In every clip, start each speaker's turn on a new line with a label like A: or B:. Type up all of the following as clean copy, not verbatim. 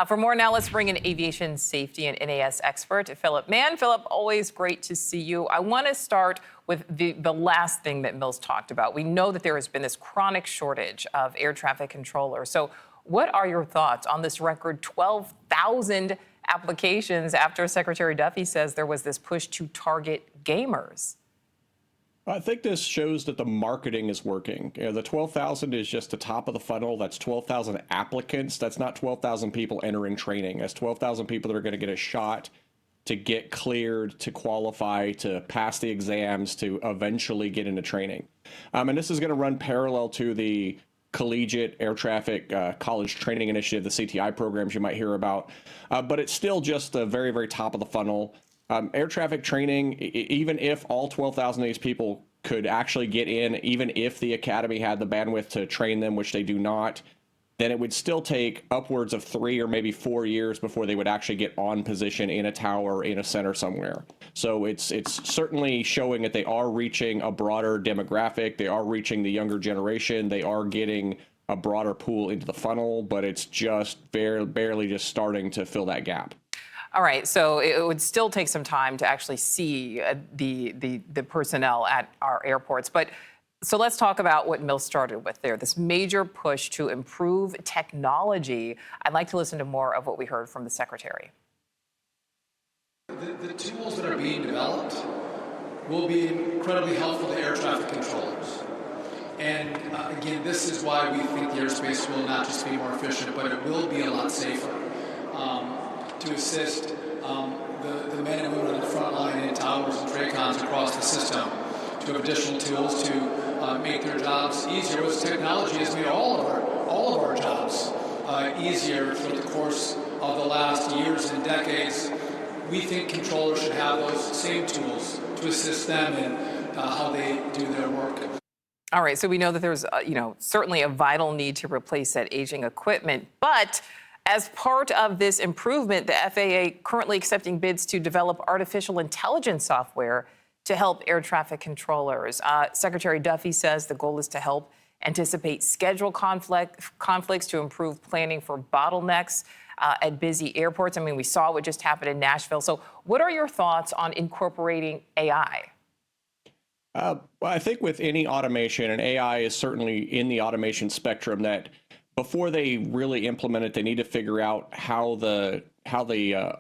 A: For more now, let's bring in aviation safety and NAS expert, Philip Mann. Philip, always great to see you. I want to start with the last thing that Mills talked about. We know that there has been this chronic shortage of air traffic controllers. So what are your thoughts on this record 12,000 applications after Secretary Duffy says there was this push to target gamers?
B: I think this shows that the marketing is working. The 12,000 is just the top of the funnel. That's 12,000 applicants. That's not 12,000 people entering training. That's 12,000 people that are going to get a shot to get cleared, to qualify, to pass the exams, to eventually get into training. And this is going to run parallel to the Collegiate Air Traffic College Training Initiative, the CTI programs you might hear about. But it's still just the very, very top of the funnel. Air traffic training, even if all 12,000 of these people could actually get in, even if the academy had the bandwidth to train them, which they do not, then it would still take upwards of 3 or maybe 4 years before they would actually get on position in a tower or in a center somewhere. So it's certainly showing that they are reaching a broader demographic. They are reaching the younger generation. They are getting a broader pool into the funnel, but it's just barely just starting to fill that gap.
A: All right, so it would still take some time to actually see the personnel at our airports. But so let's talk about what Mills started with there, this major push to improve technology. I'd like to listen to more of what we heard from the Secretary.
C: The tools that are being developed will be incredibly helpful to air traffic controllers. And again, this is why we think the airspace will not just be more efficient, but it will be a lot safer. To assist the men and women on the front line in towers and TRACONs across the system, to have additional tools to make their jobs easier. As technology has made all of our jobs easier throughout the course of the last years and decades, we think controllers should have those same tools to assist them in how they do their work.
A: All right, so we know that there's certainly a vital need to replace that aging equipment, but as part of this improvement, the FAA currently accepting bids to develop artificial intelligence software to help air traffic controllers. Secretary Duffy says the goal is to help anticipate schedule conflicts to improve planning for bottlenecks at busy airports. I mean, we saw what just happened in Nashville. So what are your thoughts on incorporating AI?
B: Well, I think with any automation, and AI is certainly in the automation spectrum, that before they really implement it, they need to figure out how the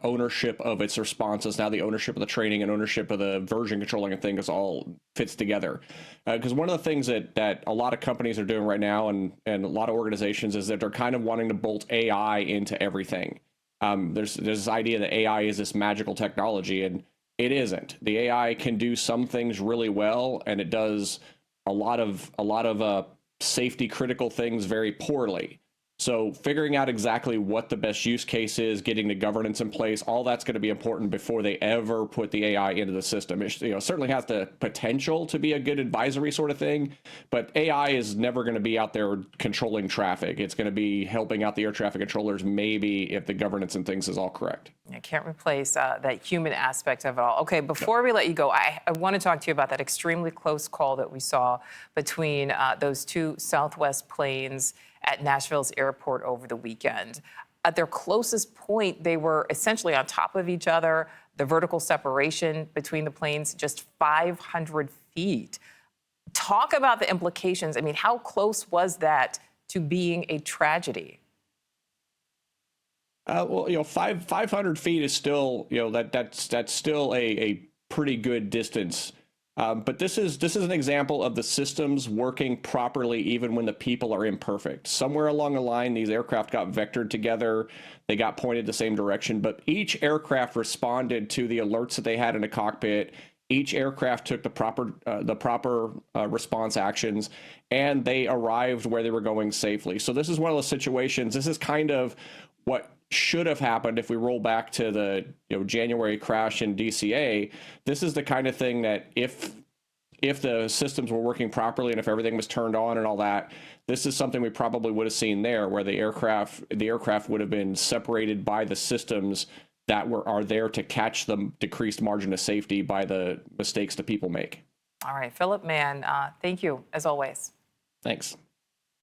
B: ownership of its responses, now the ownership of the training and ownership of the version controlling of things all fits together. Because one of the things that a lot of companies are doing right now, and a lot of organizations, is that they're kind of wanting to bolt AI into everything. There's this idea that AI is this magical technology, and it isn't. The AI can do some things really well, and it does a lot of safety critical things very poorly. So figuring out exactly what the best use case is, getting the governance in place, all that's going to be important before they ever put the AI into the system. It certainly has the potential to be a good advisory sort of thing, but AI is never going to be out there controlling traffic. It's going to be helping out the air traffic controllers, maybe, if the governance and things is all correct.
A: I can't replace that human aspect of it all. Okay, before we let you go, I want to talk to you about that extremely close call that we saw between those two Southwest planes at Nashville's airport over the weekend. At their closest point, they were essentially on top of each other. The vertical separation between the planes, just 500 feet. Talk about the implications. I mean, how close was that to being a tragedy?
B: Well, 500 feet is still, that's still a pretty good distance. But this is an example of the systems working properly even when the people are imperfect. Somewhere along the line, these aircraft got vectored together. They got pointed the same direction, but each aircraft responded to the alerts that they had in a cockpit. Each aircraft took the proper response actions, and they arrived where they were going safely. So this is one of those situations. This is kind of what should have happened if we roll back to the January crash in DCA. This is the kind of thing that if the systems were working properly and if everything was turned on and all that, this is something we probably would have seen there, where the aircraft would have been separated by the systems that are there to catch the decreased margin of safety by the mistakes that people make.
A: All right, Philip Mann, thank you as always.
B: Thanks.